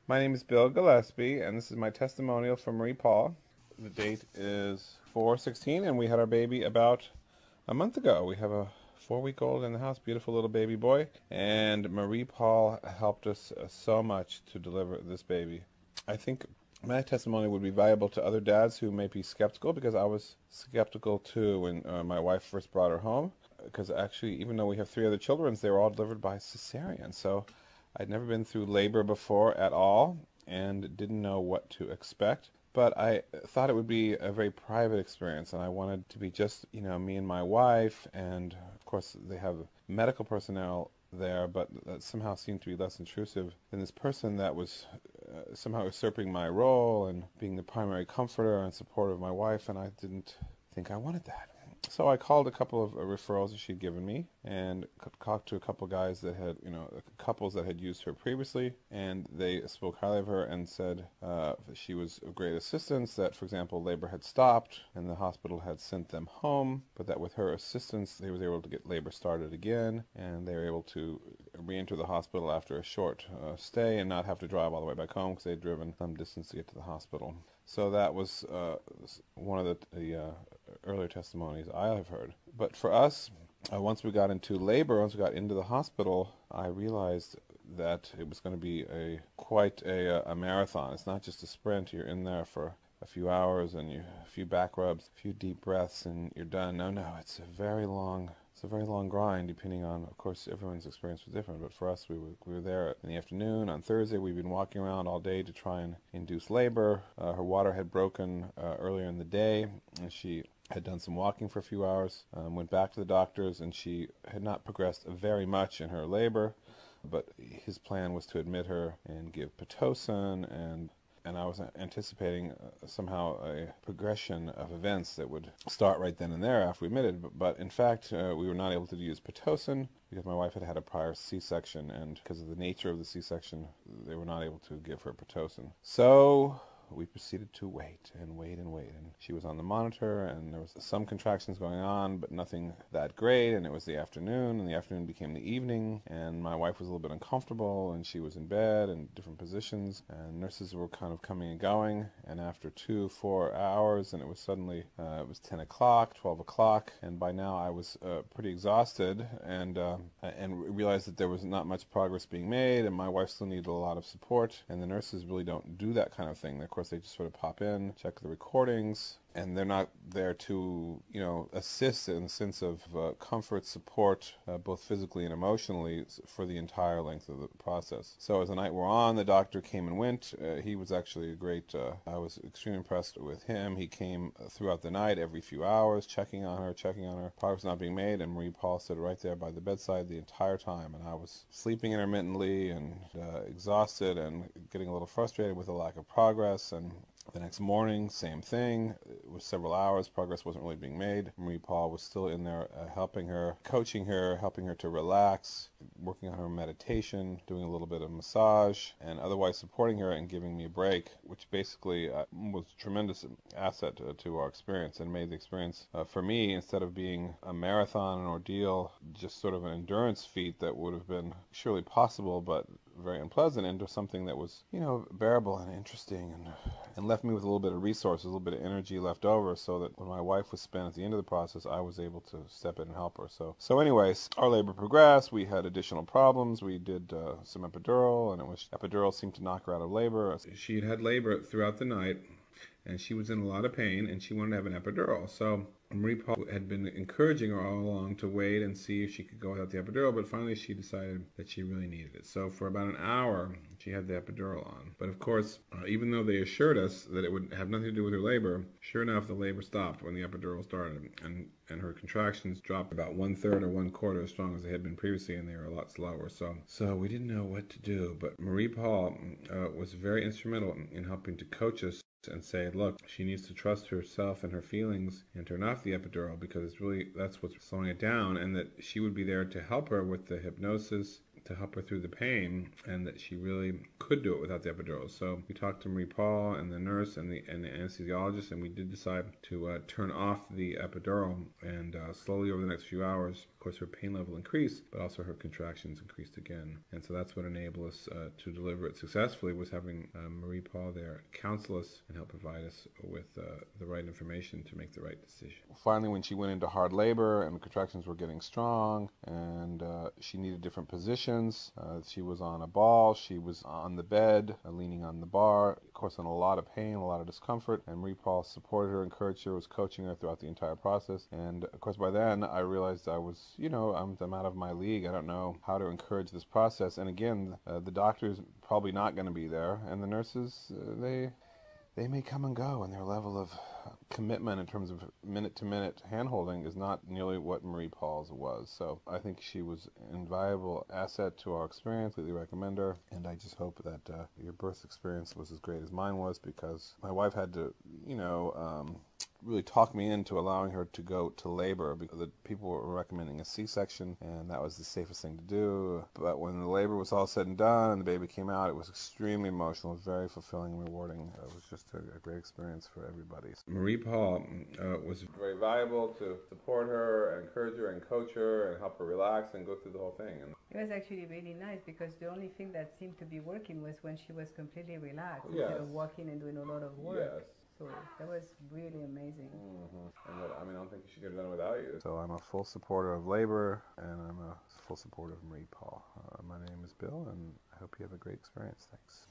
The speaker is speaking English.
My name is Bill Gillespie, and this is my testimonial for Marie-Paul. The date is 4/16, and we had our baby about a month ago. We have a 4-week-old in the house, beautiful little baby boy, and Marie-Paul helped us so much to deliver this baby. I think my testimony would be valuable to other dads who may be skeptical, because I was skeptical too when my wife first brought her home, because actually, even though we have 3 other children, they were all delivered by cesarean. So I'd never been through labor before at all and didn't know what to expect, but I thought it would be a very private experience, and I wanted to be just, me and my wife, and of course they have medical personnel there, but that somehow seemed to be less intrusive than this person that was somehow usurping my role and being the primary comforter and supporter of my wife, and I didn't think I wanted that. So I called a couple of referrals that she'd given me, and talked to a couple of guys that had, couples that had used her previously, and they spoke highly of her and said she was of great assistance, that, for example, labor had stopped and the hospital had sent them home, but that with her assistance they were able to get labor started again, and they were able to re-enter the hospital after a short stay and not have to drive all the way back home because they'd driven some distance to get to the hospital. So that was one of the earlier testimonies I have heard. But for us, once we got into labor, once we got into the hospital, I realized that it was going to be quite a marathon. It's not just a sprint. You're in there for a few hours and a few back rubs, a few deep breaths, and you're done. No, it's a very long grind, depending on, of course, everyone's experience was different, but for us, we were there in the afternoon. On Thursday, we'd been walking around all day to try and induce labor. Her water had broken earlier in the day, and she had done some walking for a few hours, went back to the doctors, and she had not progressed very much in her labor, but his plan was to admit her and give Pitocin, and I was anticipating somehow a progression of events that would start right then and there after we admitted, but in fact we were not able to use Pitocin because my wife had had a prior C-section, and because of the nature of the C-section they were not able to give her Pitocin. So we proceeded to wait, and she was on the monitor, and there was some contractions going on, but nothing that great, and it was the afternoon, and the afternoon became the evening, and my wife was a little bit uncomfortable, and she was in bed in different positions, and nurses were kind of coming and going, and after 4 hours, and it was suddenly, it was 10 o'clock, 12 o'clock, and by now I was pretty exhausted, and realized that there was not much progress being made, and my wife still needed a lot of support, and the nurses really don't do that kind of thing. Of course, they just sort of pop in, check the recordings, and they're not there to, assist in the sense of comfort, support, both physically and emotionally for the entire length of the process. So as the night wore on, the doctor came and went. He was actually a great, I was extremely impressed with him. He came throughout the night, every few hours, checking on her, progress not being made, and Marie-Paul stood right there by the bedside the entire time, and I was sleeping intermittently and exhausted and getting a little frustrated with the lack of progress. And the next morning, same thing. It was several hours. Progress wasn't really being made. Marie-Paul was still in there helping her, coaching her, helping her to relax, working on her meditation, doing a little bit of massage, and otherwise supporting her and giving me a break, which basically was a tremendous asset to our experience, and made the experience for me, instead of being a marathon, an ordeal, just sort of an endurance feat that would have been surely possible, but very unpleasant into something that was, bearable and interesting, and left me with a little bit of resources, a little bit of energy left over, so that when my wife was spent at the end of the process, I was able to step in and help her. So anyways, our labor progressed. We had additional problems. We did some epidural, and epidural seemed to knock her out of labor. She had had labor throughout the night, and she was in a lot of pain, and she wanted to have an epidural. So Marie-Paul had been encouraging her all along to wait and see if she could go without the epidural, but finally she decided that she really needed it. So for about an hour, she had the epidural on. But of course, even though they assured us that it would have nothing to do with her labor, sure enough, the labor stopped when the epidural started, and her contractions dropped about 1/3 or 1/4 as strong as they had been previously, and they were a lot slower. So we didn't know what to do, but Marie-Paul was very instrumental in helping to coach us and say, look, she needs to trust herself and her feelings and turn off the epidural, because that's what's slowing it down, and that she would be there to help her with the hypnosis, to help her through the pain, and that she really could do it without the epidural. So we talked to Marie-Paul and the nurse and the anesthesiologist, and we did decide to turn off the epidural, and slowly over the next few hours, of course, her pain level increased, but also her contractions increased again. And so that's what enabled us to deliver it successfully, was having Marie-Paul there counsel us and help provide us with the right information to make the right decision. Finally, when she went into hard labor and the contractions were getting strong, and she needed different positions, she was on a ball, she was on the bed, leaning on the bar, of course in a lot of pain, a lot of discomfort, and Marie-Paul supported her, encouraged her, was coaching her throughout the entire process. And of course by then I realized I was, I'm out of my league. I don't know how to encourage this process. And again, the doctor's probably not going to be there, and the nurses, they may come and go, and their level of commitment in terms of minute-to-minute hand-holding is not nearly what Marie-Paul's was. So I think she was an invaluable asset to our experience. Completely recommend her, and I just hope that your birth experience was as great as mine was, because my wife had to, really talk me into allowing her to go to labor, because the people were recommending a C-section, and that was the safest thing to do. But when the labor was all said and done and the baby came out, it was extremely emotional, very fulfilling and rewarding. It was just a great experience for everybody. Marie-Paul was very valuable to support her, and encourage her, and coach her, and help her relax and go through the whole thing. And it was actually really nice, because the only thing that seemed to be working was when she was completely relaxed, yes, instead of walking and doing a lot of work. Yes. So that was really amazing. And I don't think she could have done it without you. So I'm a full supporter of labor, and I'm a full supporter of Marie-Paul. My name is Bill, and I hope you have a great experience. Thanks.